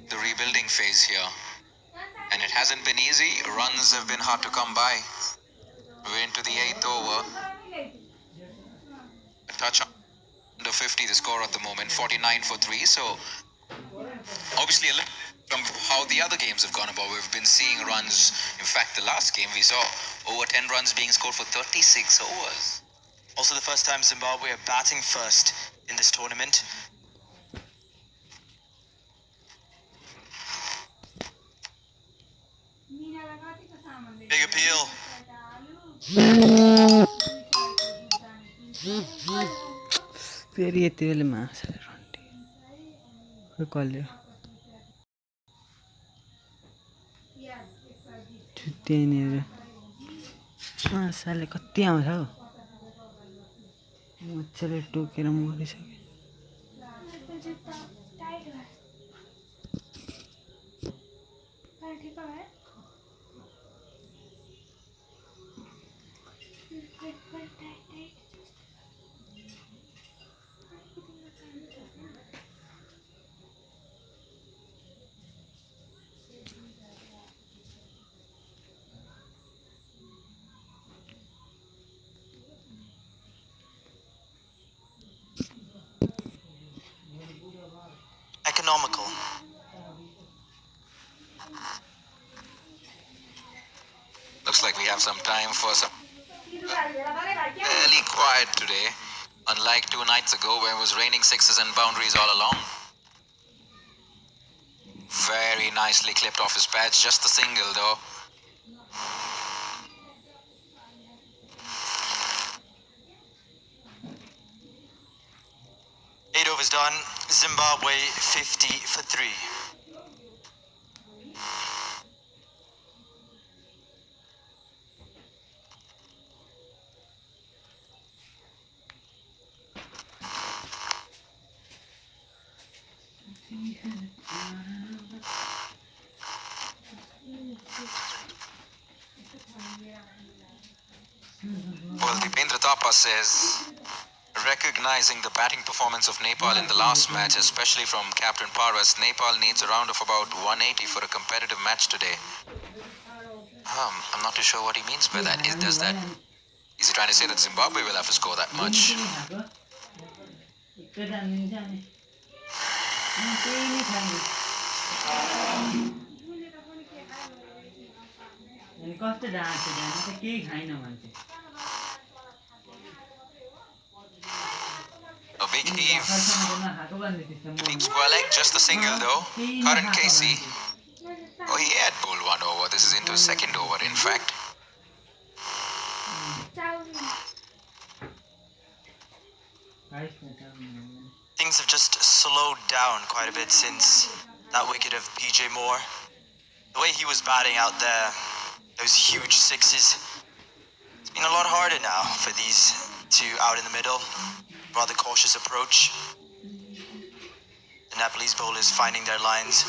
the rebuilding phase here. And it hasn't been easy. Runs have been hard to come by. We're into the 8th over. A touch under 50 the score at the moment, 49 for 3. So obviously a little from how the other games have gone about. We've been seeing runs. In fact, the last game we saw over 10 runs being scored for 36 overs. Also the first time Zimbabwe are batting first in this tournament. Big appeal. फेरि यति बेला माछाले रन्टी खोइ कसले छुट्याइनेर माछाले कति आउँछ हौ मजाले टोकेर मरिसक्यो Economical. Looks like we have some time for some fairly quiet today, unlike 2 nights ago where it was raining sixes and boundaries all along. Very nicely clipped off his patch, just a single though. Eight overs done. Zimbabwe 50 for 3. Well, Dipendra Thapa says, recognizing the batting performance of Nepal in the last match, especially from Captain Paras, Nepal needs a round of about 180 for a competitive match today. I'm not too sure what he means by that. Is he trying to say that Zimbabwe will have to score that much? A big heave. Big square leg, just a single though. Karan Casey. Oh, he had bowled 1 over. This is into his 2nd over, in fact. Things have just slowed down quite a bit since that wicket of PJ Moore. The way he was batting out there, those huge sixes, it's been a lot harder now for these two out in the middle. Rather cautious approach. The Nepalese bowlers finding their lines.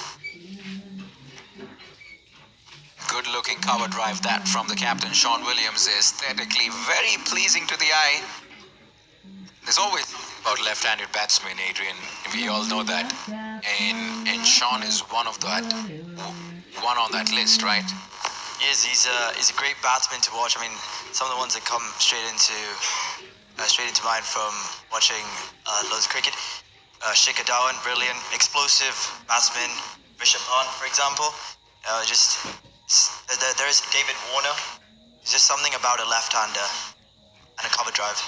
Good looking cover drive that from the captain. Sean Williams, aesthetically very pleasing to the eye. There's always about left-handed batsmen, Adrian. We all know that. And Sean is one on that list, right? He is. He's a great batsman to watch. I mean, some of the ones that come straight into mind from watching loads of cricket. Shikhar Dhawan, brilliant, explosive batsman. Rishabh Pant, for example. There's David Warner. There's just something about a left-hander and a cover drive.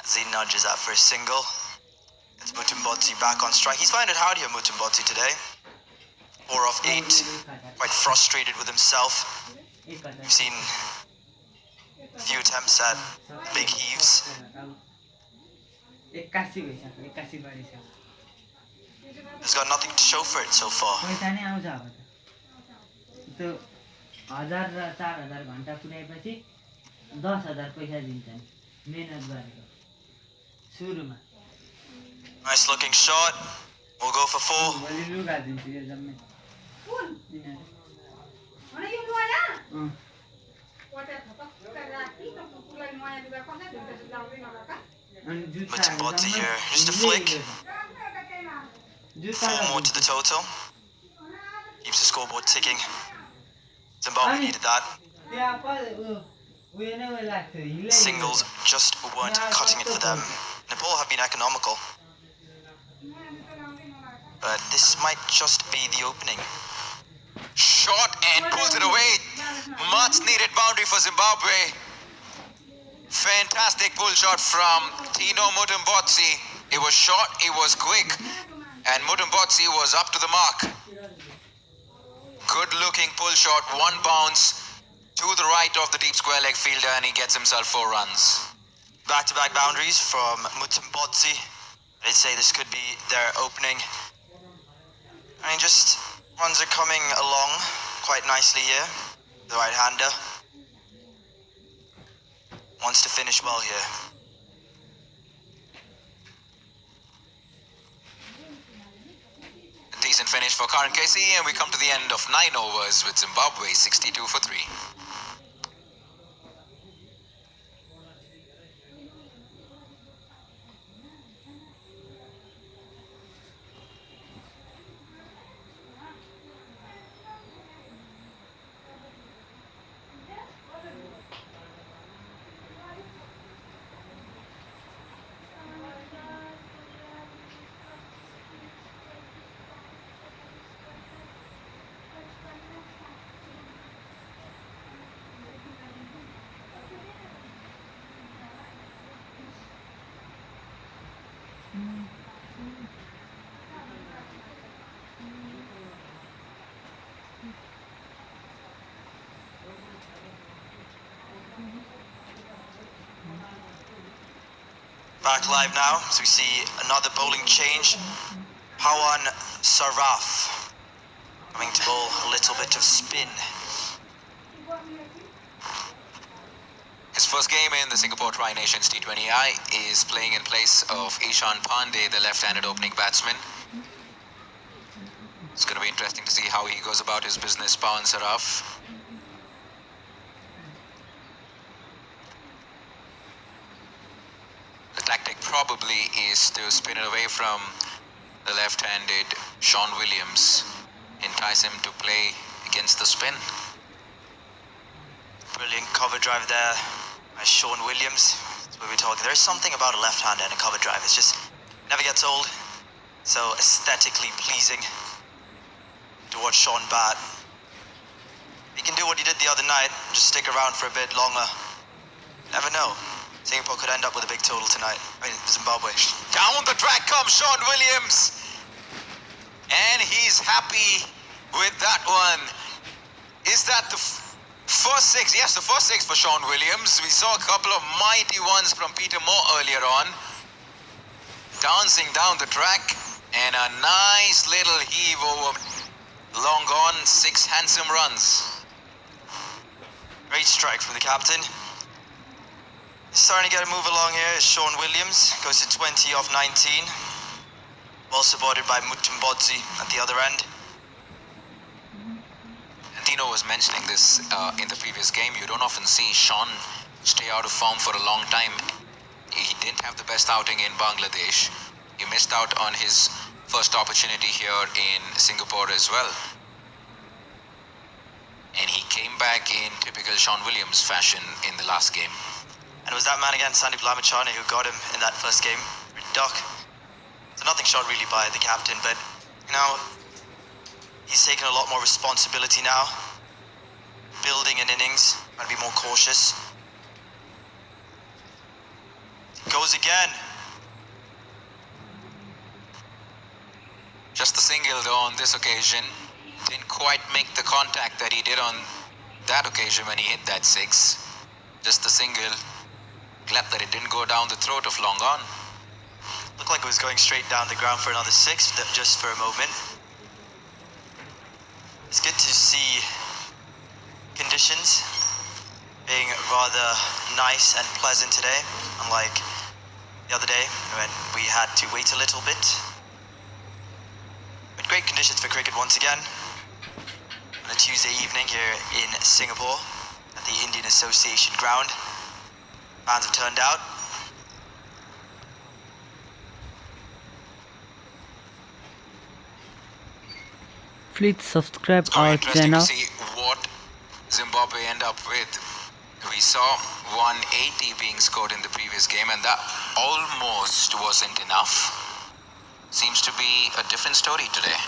As he nudges that for a single. It's Mutumbotsi back on strike. He's finding it hard here, Mutumbotsi, today. 4 off 8. Quite frustrated with himself. We've seen a few attempts at big heaves. He's got nothing to show for it so far. Nice looking shot. We'll go for 4. Mutumbodzi here, just a flick. 4 more to the total. Keeps the scoreboard ticking. Zimbabwe needed that. Singles just weren't cutting it for them. Nepal have been economical. But this might just be the opening. Shot and pulls it away. Much needed boundary for Zimbabwe. Fantastic pull shot from Tino Mutumbodzi. It was short, it was quick, and Mutumbodzi was up to the mark. Good looking pull shot, one bounce to the right of the deep square leg fielder, and he gets himself 4 runs. Back-to-back boundaries from Mutumbodzi. I'd say this could be their opening. I mean, just runs are coming along quite nicely here. The right-hander wants to finish well here. A decent finish for Karan Casey, and we come to the end of 9 overs with Zimbabwe 62 for 3. Back live now, so we see another bowling change. Pawan Saraf coming to bowl a little bit of spin. His first game in the Singapore Tri-Nations T20I is playing in place of Ishan Pandey, the left-handed opening batsman. It's going to be interesting to see how he goes about his business, Pawan Saraf. The tactic probably is to spin it away from the left-handed Sean Williams, entice him to play against the spin. Brilliant cover drive there by Sean Williams. That's what we're talking. There's something about a left-hander and a cover drive. It's just never gets old. So aesthetically pleasing to watch Sean bat. He can do what he did the other night, just stick around for a bit longer. Never know. Singapore could end up with a big total tonight. I mean, Zimbabwe. Down the track comes Sean Williams. And he's happy with that one. Is that the first 6? Yes, the first 6 for Sean Williams. We saw a couple of mighty ones from Peter Moore earlier on. Dancing down the track. And a nice little heave over long on. 6 handsome runs. Great strike from the captain. Starting to get a move along here is Sean Williams. Goes to 20 off 19. Well supported by Mutumbodzi at the other end. And Tino was mentioning this in the previous game. You don't often see Sean stay out of form for a long time. He didn't have the best outing in Bangladesh. He missed out on his first opportunity here in Singapore as well. And he came back in typical Sean Williams fashion in the last game. And it was that man again, Sandeep Lamachani, who got him in that first game. Duck. So nothing shot really by the captain, but you know, he's taken a lot more responsibility now. Building an innings, trying to be more cautious. Goes again. Just the single though on this occasion. Didn't quite make the contact that he did on that occasion when he hit that 6. Just the single. Glad that it didn't go down the throat of long on. Looked like it was going straight down the ground for another 6 just for a moment. It's good to see conditions being rather nice and pleasant today, unlike the other day when we had to wait a little bit. But great conditions for cricket once again on a Tuesday evening here in Singapore at the Indian Association ground. Fans have turned out. Please subscribe It's going to be our interesting to channel. see what Zimbabwe end up with. We saw 180 being scored in the previous game, and that almost wasn't enough. Seems to be a different story today.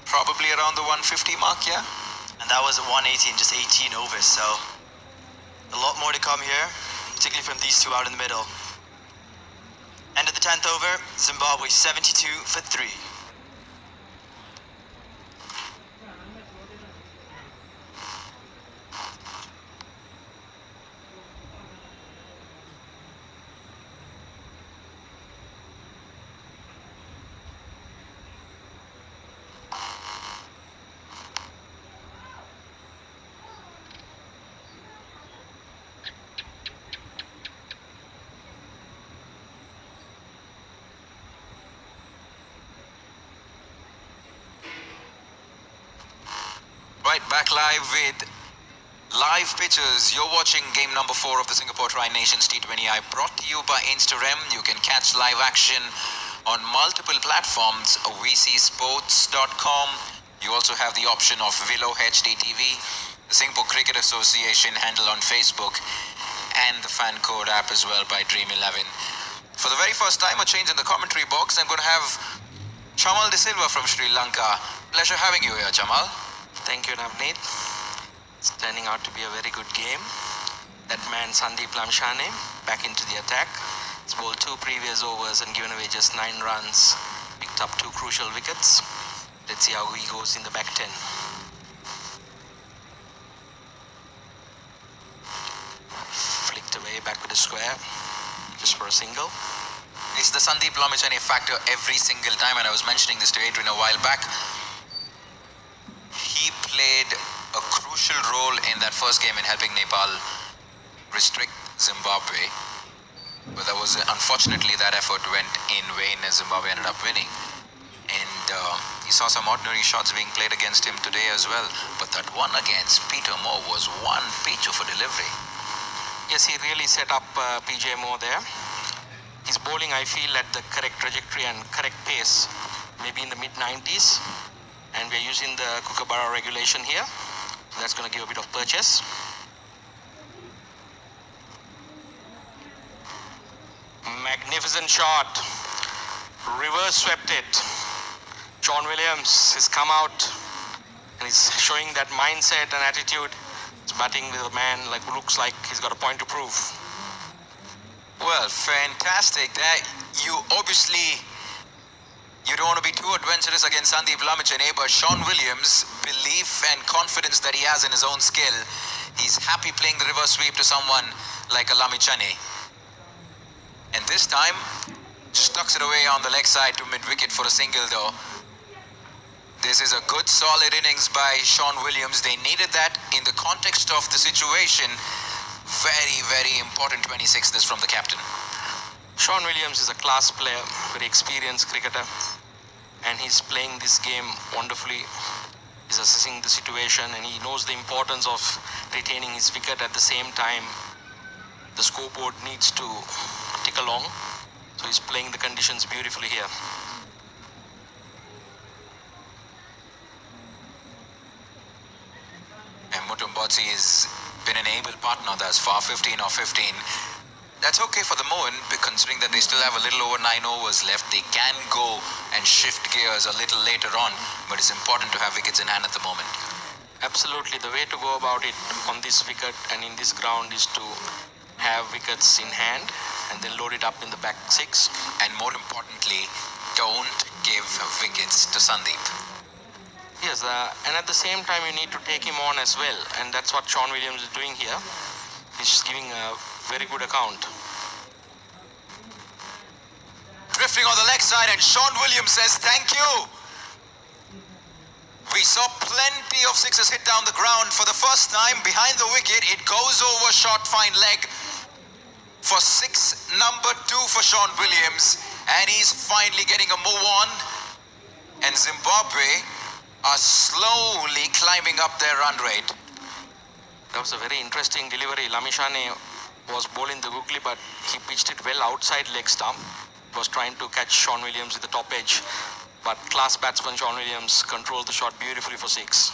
Probably around the 150 mark, yeah? And that was a 180 in just 18 overs, so a lot more to come here, particularly from these two out in the middle. End of the 10th over, Zimbabwe 72 for 3. Right, back live with live pictures. You're watching game number 4 of the Singapore Tri-Nations T20I, brought to you by Instarem. You can catch live action on multiple platforms, vcsports.com. You also have the option of Willow HD TV, the Singapore Cricket Association handle on Facebook, and the fan code app as well by Dream11. For the very first time, a change in the commentary box. I'm going to have Chamal De Silva from Sri Lanka. Pleasure having you here, Chamal. Thank you, Navneet. It's turning out to be a very good game. That man, Sandeep Lamshane, back into the attack. He's bowled 2 previous overs and given away just 9 runs. Picked up 2 crucial wickets. Let's see how he goes in the back 10. Flicked away back with a square, just for a single. It's the Sandeep Lamshane factor every single time, and I was mentioning this to Adrian a while back. He played a crucial role in that first game in helping Nepal restrict Zimbabwe. But unfortunately, that effort went in vain as Zimbabwe ended up winning. And he saw some ordinary shots being played against him today as well. But that one against Peter Moore was one pitch of a delivery. Yes, he really set up PJ Moore there. His bowling, I feel, at the correct trajectory and correct pace, maybe in the mid-90s. And we're using the Kookaburra regulation here. So that's going to give a bit of purchase. Magnificent shot. Reverse swept it. Sean Williams has come out and he's showing that mindset and attitude. He's batting with a man like who looks like he's got a point to prove. Well, fantastic. You don't want to be too adventurous against Sandeep Lamshane, but Sean Williams' belief and confidence that he has in his own skill, he's happy playing the reverse sweep to someone like a Lamshane. And this time, just tucks it away on the leg side to mid-wicket for a single though. This is a good solid innings by Sean Williams. They needed that in the context of the situation. Very, very important 26 this from the captain. Sean Williams is a class player, very experienced cricketer, and he's playing this game wonderfully. He's assessing the situation and he knows the importance of retaining his wicket. At the same time, the scoreboard needs to tick along, so he's playing the conditions beautifully here. And Mutumbotsi has been an able partner thus far, 15 or 15. That's okay for the moment, considering that they still have a little over 9 overs left. They can go and shift gears a little later on, but it's important to have wickets in hand at the moment. Absolutely, the way to go about it on this wicket and in this ground is to have wickets in hand and then load it up in the back 6. And more importantly, don't give wickets to Sandeep. Yes, and at the same time you need to take him on as well, and that's what Sean Williams is doing here. He's giving a very good account. Drifting on the leg side, and Sean Williams says thank you. We saw plenty of sixes hit down the ground. For the first time behind the wicket, it goes over short fine leg for 6, number 2 for Sean Williams, and he's finally getting a move on. And Zimbabwe are slowly climbing up their run rate. That was a very interesting delivery. Lamshane was bowling the googly, but he pitched it well outside leg stump. Was trying to catch Sean Williams with the top edge. but class batsman Sean Williams controlled the shot beautifully for 6.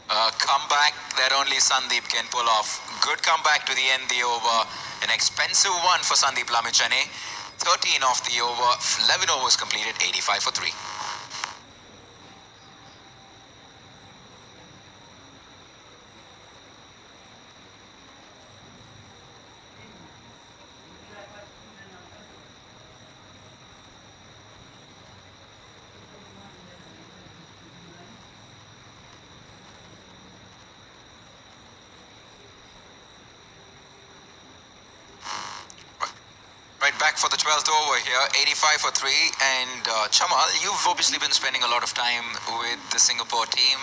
A comeback that only Sandeep can pull off. Good comeback to the end the over. An expensive one for Sandeep Lamichhane. 13 off the over. 11 overs completed. 85 for 3. Right back for the 12th over here, 85 for 3. And Chamal, you've obviously been spending a lot of time with the Singapore team,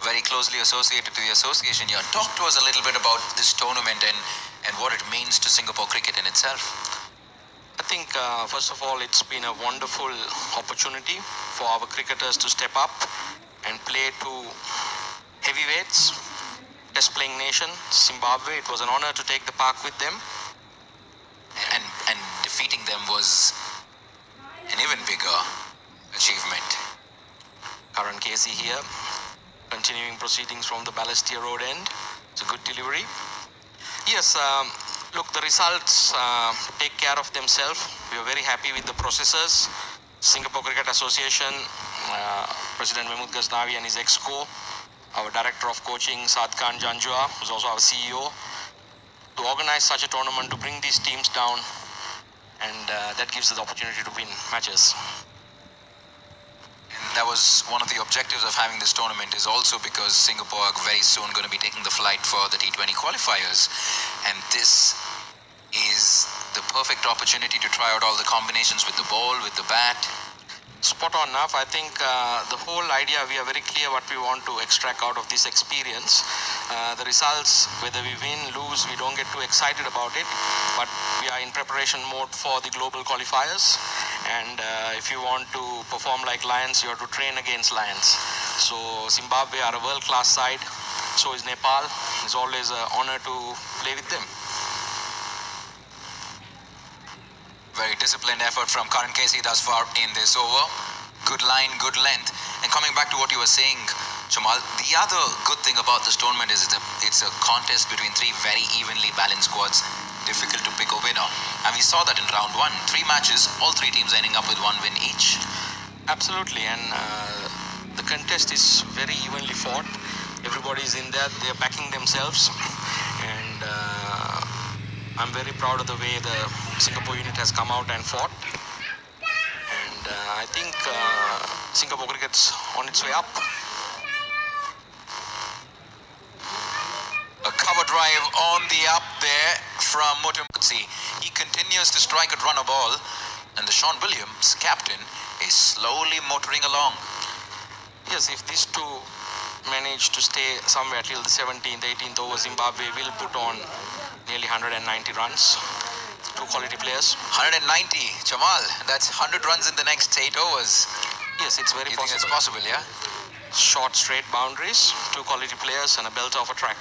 very closely associated to the association here. Talk to us a little bit about this tournament and what it means to Singapore cricket in itself. I think, first of all, it's been a wonderful opportunity for our cricketers to step up and play to heavyweights, test playing nation, Zimbabwe. It was an honor to take the park with them. And defeating them was an even bigger achievement. Karan Casey here, continuing proceedings from the Balestier Road end. It's a good delivery. Yes, look, the results take care of themselves. We are very happy with the processes. Singapore Cricket Association, President Mahmood Ghaznavi and his ex-co, our Director of Coaching, Saad Khan Janjua, who's also our CEO, to organize such a tournament, to bring these teams down, and that gives us the opportunity to win matches. And that was one of the objectives of having this tournament, is also because Singapore are very soon going to be taking the flight for the T20 qualifiers. And this is the perfect opportunity to try out all the combinations with the ball, with the bat. Spot on enough. I think the whole idea, we are very clear what we want to extract out of this experience. The results, whether we win, lose, we don't get too excited about it, but we are in preparation mode for the global qualifiers. And if you want to perform like Lions, you have to train against Lions. So Zimbabwe are a world-class side, so is Nepal. It's always an honor to play with them. Very disciplined effort from Karan Casey thus far in this over. Good line, good length. And coming back to what you were saying, Jamal, the other good thing about this tournament is it's a contest between 3 very evenly balanced squads. Difficult to pick a winner. And we saw that in round 1. 3 matches, all 3 teams ending up with 1 win each. Absolutely, and the contest is very evenly fought. Everybody's in there, they're backing themselves, and I'm very proud of the way the Singapore unit has come out and fought. And I think Singapore cricket's on its way up. A cover drive on the up there from Mutumutsi. He continues to strike at run a ball, and the Sean Williams, captain, is slowly motoring along. Yes, if these two manage to stay somewhere till the 17th, 18th over, Zimbabwe will put on nearly 190 runs. 2 quality players. 190, Jamal. That's 100 runs in the next 8 overs. Yes, it's very You possible. think it's possible, yeah? Short, straight boundaries, 2 quality players, and a belt of a track.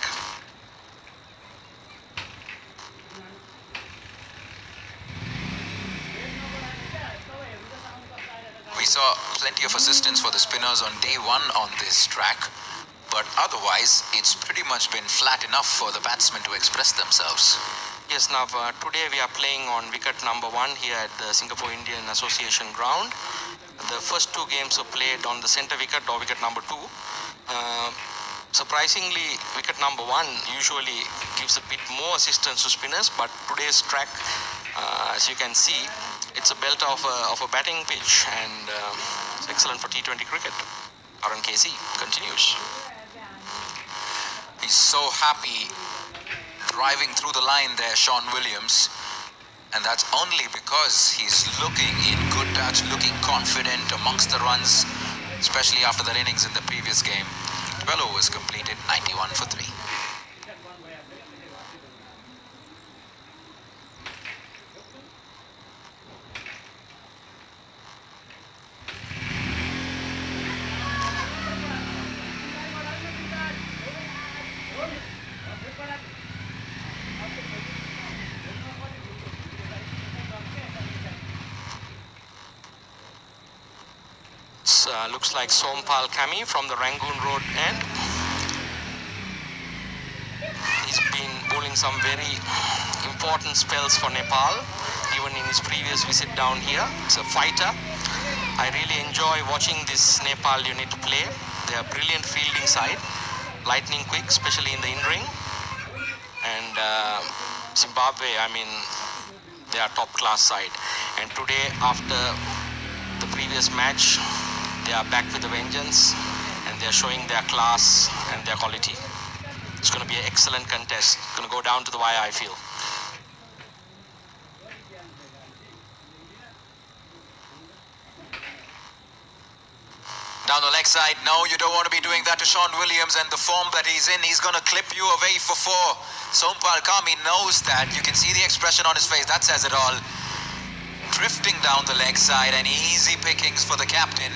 We saw plenty of assistance for the spinners on day 1 on this track, but otherwise it's pretty much been flat enough for the batsmen to express themselves. Yes, now today we are playing on wicket number 1 here at the Singapore Indian Association ground. The first 2 games were played on the center wicket or wicket number 2. Surprisingly, wicket number 1 usually gives a bit more assistance to spinners, but today's track, as you can see, it's a belt of a batting pitch, and it's excellent for T20 cricket. Karan Casey continues. He's so happy driving through the line there, Sean Williams, and that's only because he's looking in good touch, looking confident amongst the runs, especially after that innings in the previous game. 12 overs completed, 91 for 3. looks like Sompal Kami from the Rangoon Road end. He's been bowling some very important spells for Nepal, even in his previous visit down here. He's a fighter. I really enjoy watching this Nepal unit play. They are brilliant fielding side, lightning quick, especially in the in-ring. And Zimbabwe, I mean, they are top class side. And today, after the previous match, they are back with a vengeance, and they are showing their class and their quality. It's going to be an excellent contest. Going to go down to the wire, I feel. Down the leg side, no, you don't want to be doing that to Sean Williams, and the form that he's in, he's going to clip you away for 4. Sompal Kami knows that. You can see the expression on his face, that says it all. Drifting down the leg side, and easy pickings for the captain.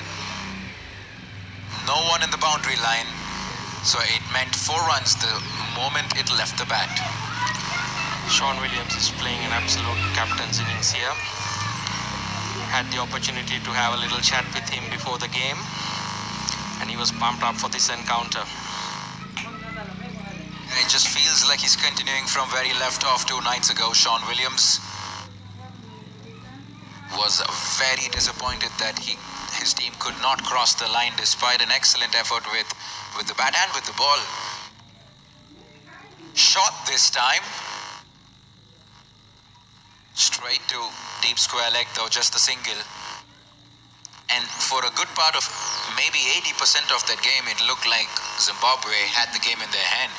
No one in the boundary line, so it meant 4 runs the moment it left the bat. Sean Williams is playing an absolute captain's innings here. Had the opportunity to have a little chat with him before the game, and he was pumped up for this encounter. And it just feels like he's continuing from where he left off 2 nights ago. Sean Williams was very disappointed that his team could not cross the line despite an excellent effort with the bat and with the ball. Shot this time. Straight to deep square leg though, just a single. And for a good part of maybe 80% of that game, it looked like Zimbabwe had the game in their hand.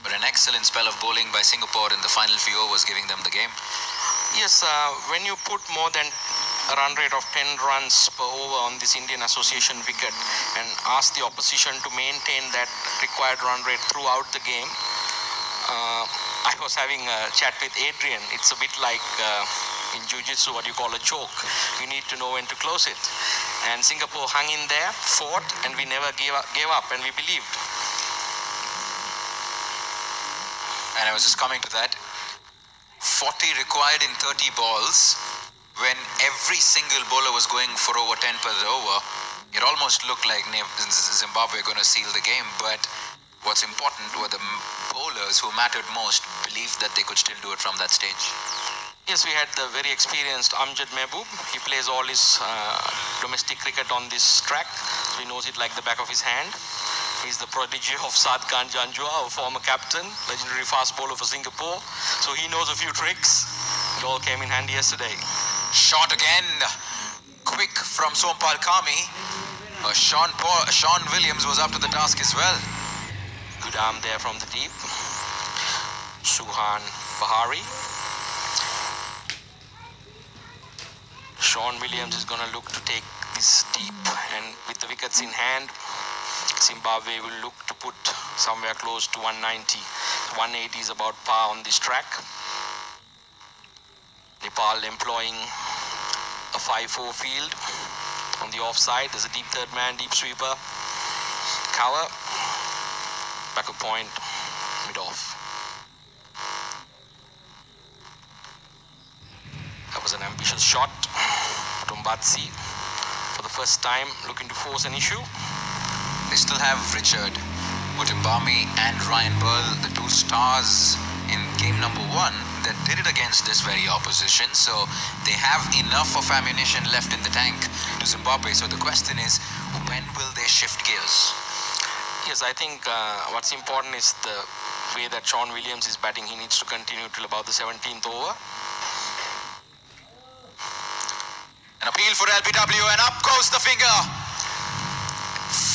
But an excellent spell of bowling by Singapore in the final few overs giving them the game. Yes, when you put more than a run rate of 10 runs per over on this Indian Association wicket and ask the opposition to maintain that required run rate throughout the game, I was having a chat with Adrian. It's a bit like in Jiu-Jitsu what you call a choke. You need to know when to close it. And Singapore hung in there, fought, and we never gave up, and we believed. And I was just coming to that. 40 required in 30 balls. When every single bowler was going for over 10 per over, it almost looked like Zimbabwe going to seal the game. But what's important were the bowlers who mattered most believed that they could still do it from that stage. Yes, we had the very experienced Amjad Mehboob. He plays all his domestic cricket on this track, so he knows it like the back of his hand. He's the prodigy of Saad Khan Janjua, our former captain, legendary fast bowler for Singapore. So he knows a few tricks. It all came in handy yesterday. Shot again. Quick from Sompal Kami. Sean Williams was up to the task as well. Good arm there from the deep. Suhan Bahari. Sean Williams is going to look to take this deep, and with the wickets in hand, Zimbabwe will look to put somewhere close to 190. 180 is about par on this track. Nepal employing a 5-4 field. On the offside, there's a deep third man, deep sweeper. Cover. Back a point, mid-off. That was an ambitious shot. Tumbatsi, for the first time, looking to force an issue. They still have Richard Mutimbami and Ryan Burl, the 2 stars in game number 1 that did it against this very opposition. So they have enough of ammunition left in the tank to Zimbabwe. So the question is, when will they shift gears? Yes, I think what's important is the way that Sean Williams is batting. He needs to continue till about the 17th over. An appeal for LBW, and up goes the finger.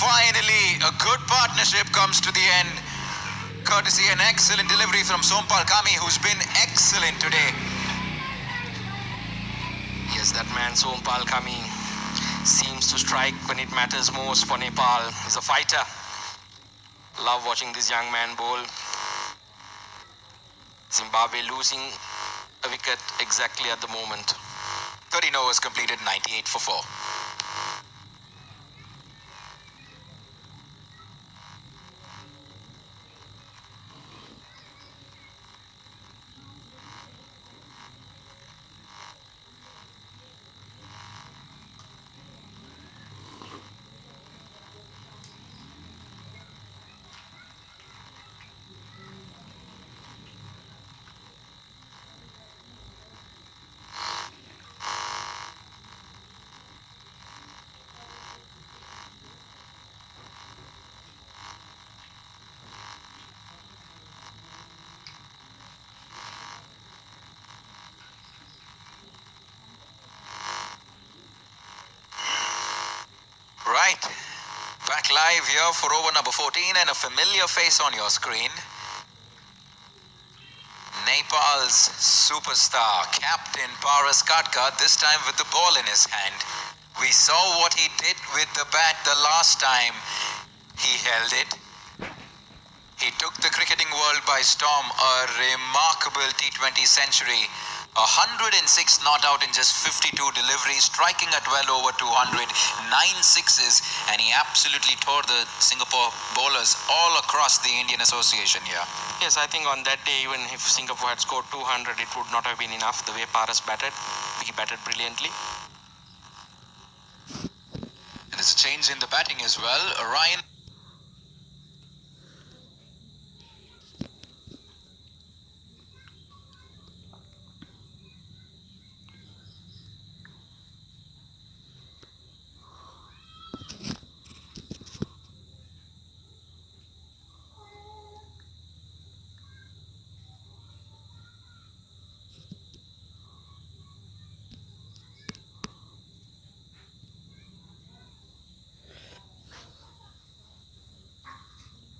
Finally, a good partnership comes to the end. Courtesy an excellent delivery from Sompal Kami, who's been excellent today. Yes, that man Sompal Kami seems to strike when it matters most for Nepal. He's a fighter. Love watching this young man bowl. Zimbabwe losing a wicket exactly at the moment. 13 overs completed, 98 for 4. Alright, back live here for over number 14 and a familiar face on your screen. Nepal's superstar, Captain Paras Katka, this time with the ball in his hand. We saw what he did with the bat the last time he held it. He took the cricketing world by storm, a remarkable T20 century. 106 not out in just 52 deliveries, striking at well over 200, 9 sixes, and he absolutely tore the Singapore bowlers all across the Indian Association here. Yes, I think on that day, even if Singapore had scored 200, it would not have been enough the way Paras batted. He batted brilliantly. And there's a change in the batting as well. Ryan